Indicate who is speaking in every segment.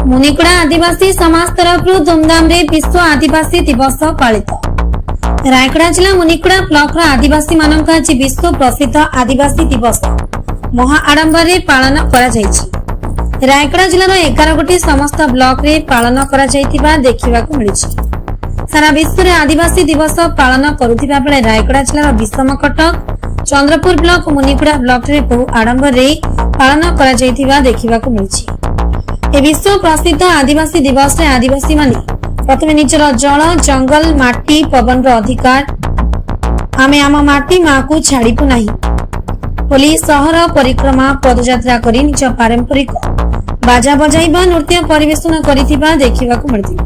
Speaker 1: मुनिकुड़ा आदिवासी समाज तरफ धूमधाम रे विश्व आदिवासी दिवस पालित। रायगड़ा जिला मुनिकुड़ा ब्लॉक आदिवासी मानक आज विश्व प्रसिद्ध आदिवासी दिवस महा आडंबर रे पालन करा जायछि। रायगड़ा जिलार 11 गोटी समस्त ब्लॉक रे पालन करा जायतिबा देखिबाकू मिलिछि। सारा विश्व रे आदिवासी दिवस पालन करुथिबा बेले रायगड़ा जिलार विषमकटक चंद्रपुर ब्लॉक मुनिकुड़ा ब्लॉक रे बहु आडंबर रे पालन करा जायतिबा देखिबाकू मिलिछि। ए विश्व प्रसिद्ध आदिवासी दिवस रे आदिवासी माने प्रथमे निजर जल जंगल माटी पवन रो अधिकार आमे आम माटी माँ को छाड़ीबु नाही बोली सहर परिक्रमा पदयात्रा करी निज पारंपरिक बाजा बजाइबा नृत्य परिवेषण करिथिबा देखिबाकू मिलथिबा।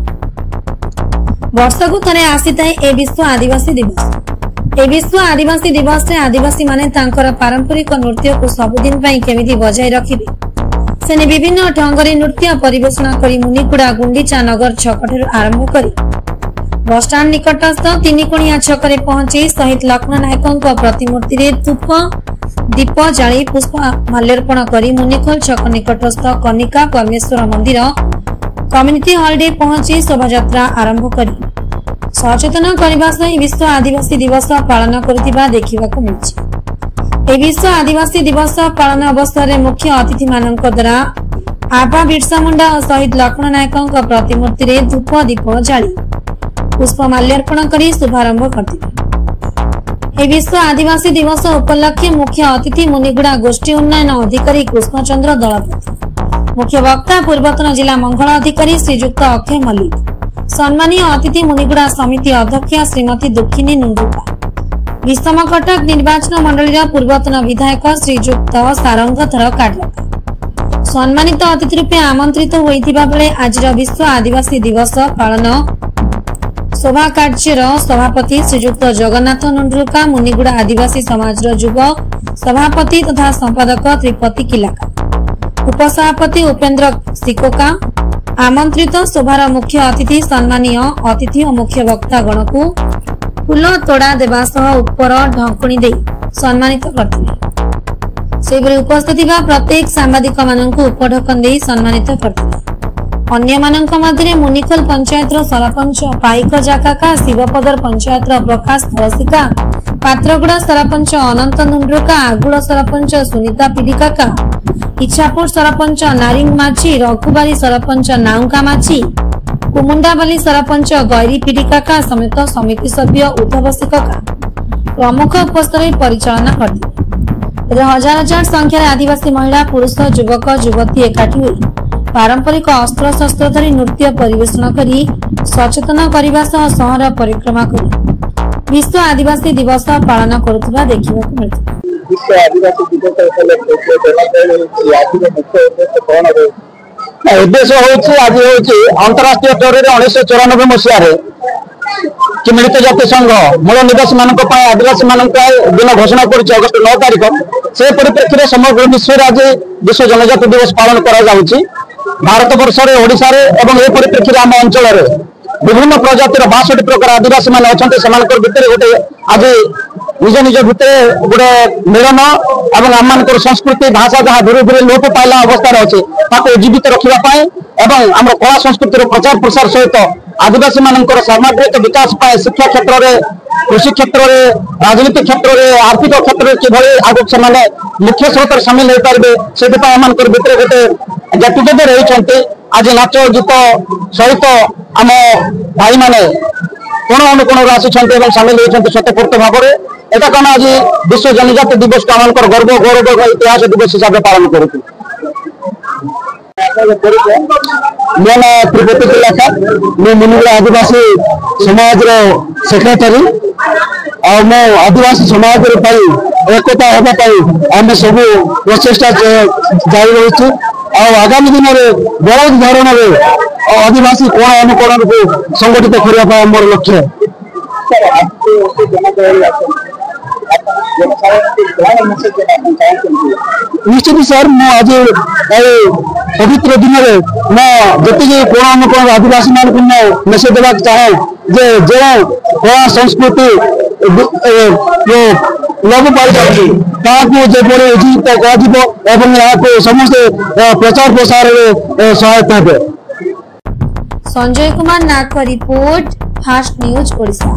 Speaker 1: वर्षकु थरे आसीताए ए विश्व आदिवासी दिवस। ए विश्व आदिवासी दिवस रे आदिवासी माने तांकर पारंपरिक नृत्य को सबुदिन पई केमिति बजाय रखिबे सेने विभिन्न ढंगरे नृत्य परिवेषण करी मुनिकुड़ा गुंडीचा नगर छकठारु आरंभ करी बस स्टांड निकटस्थ तीनिकोणिया छकरे पहुंची शहीद लक्ष्मण नायकଙ୍କ प्रतिमूर्ति रे धूप दीप जाली पुष्प माल्यार्पण करी मुनिखोल छक निकटस्थ कनिका परमेश्वर मंदिर कम्युनिटी हॉल रे पहुंची शोभायात्रा आरंभ करी सचेतन करबा सही विश्व आदिवासी दिवस पालन करथिबा देखिबाकू मिलछि। ए विश्व आदिवासी दिवस पालन अवसर में मुख्य अतिथि मानक द्वारा आबा बिरसा मुंडा और शहीद लक्ष्मण नायकଙ୍କ प्रतिमूर्ति रे धूप दीप जाली पुष्प माल्यार्पण करी शुभारंभ करथिले। ए विश्व आदिवासी दिवस उपलक्षे मुख्य अतिथि मुनिगुड़ा गोष्ठी उन्नयन अधिकारी कृष्णचंद्र दलपति मुख्य वक्ता पूर्वतन जिला मंगल अधिकारी श्रीजुक्त अक्षय मल्लिक सम्मानीय अतिथि मुनिगुड़ा समिति अध्यक्ष श्रीमती दुखिनी नुंडुका विषमकटक निर्वाचन मंडली पूर्वतन विधायक श्रीजुक्त सारंगधर काटलका सम्मानित अतिथि रूपे आमंत्रित होइथिबा बेले आज विश्व आदिवासी दिवस पालन शोभा कार्यर सभापति श्रीजुक्त जगन्नाथ नुंडुका मुनिगुड़ा आदिवासी समाज युव सभापति तथा संपादक त्रिपति किलाका उपसभापति उपेन्द्र सिकोका आमंत्रित शोभार मुख्य अतिथि सम्मानीय अतिथि और मुख्य वक्ता गण को फूल तोड़ा देवा सह ऊपर ढंकुणी दे सम्मानित करथिले। सेबरी उपस्थित प्रत्येक सांबादिक मानक उपढकन दे सम्मानित करथिले। अन्य मानक मध्य मुनिखोल पंचायत सरपंच पाइक जाकाका शिवपदर पंचायत प्रकाश तरसिका पात्रगुड़ा सरपंच अनंत नुंडुका आगुड़ सरपंच सुनीता पिडिकाका इच्छापुर सरपंच नारिंग माछी रघुबारी सरपंच नाउका माछी कुमुंडाबाली सरपंच गैरी पिडिकाका समेत समिति सभ्य उद्धव सिकका प्रमुख उपस्थित परिचालना करथिले। हजार हजार संख्यार आदिवासी महिला पुरुष युवक युवती एकाठी होई पारंपरिक अस्त्र शस्त्र धरी नृत्य परिवेषण करी सचेतन करने सहर परिक्रमा करी विश्व आदिवासी दिवस पालन करुवा देखा मिलता।
Speaker 2: विश्व आदिवासी उद्देश्य आज अंतरराष्ट्रीय स्तर में 1994 मसीह कि मिलित जाति संघ मूल निवासी मान आदिवासी मान दिन घोषणा कर अगस्ट 9 तारिख से परिप्रेक्षी में समग्र विश्व आज विश्व जनजाति दिवस पालन कर भारत वर्ष ओडिशा एवं ए परिप्रेक्षी आम अंचल विभिन्न प्रजातिर 62 प्रकार आदिवासी मान अच्छा भितर गोटे आज निज निज भितर गोटे मिलन और आम मान संस्कृति भाषा जहाँ धीरे धीरे लोप पाइला अवस्था अच्छे जीवित रखापी और आम कला संस्कृतिर प्रचार प्रसार सहित आदिवासी मान सामाजिक विकास शिक्षा क्षेत्र में कृषि क्षेत्र में राजनीति क्षेत्र में आर्थिक क्षेत्र में किभली आगे से मुख्य स्रोत सामिल हो पारे से भितर गोटे गेट टुगेदर होती आज नाच गीत सहित आम भाई मैंने कोण अनुकोण आसी सामिल होती स्वतःपूर्त भाव में एटा कौन आज विश्व जनजाति दिवस को आम गर्व गौरव इतिहास दिवस हिसाब से पालन करूँ। मो ना त्रिपति किलाका मुनिगुड़ा आदिवासी समाज सेक्रेटरी और मो आदिवासी समाज एकता होगापी आम सब प्रचेषा जारी रही और आगामी दिन में बहुत धरण आदिवासी कोण अनुकोण को संगठित करने मोर लक्ष्य। निश्चित सर आज पवित्र दिन में जी कोण अनुकोण आदिवासी मान मेसेज देवा चाहे जो कला संस्कृति लोप पाई जीवित कर समस्त प्रचार प्रसार में सहायता हे।
Speaker 1: संजय कुमार नाग रिपोर्ट फास्ट न्यूज ओडिशा।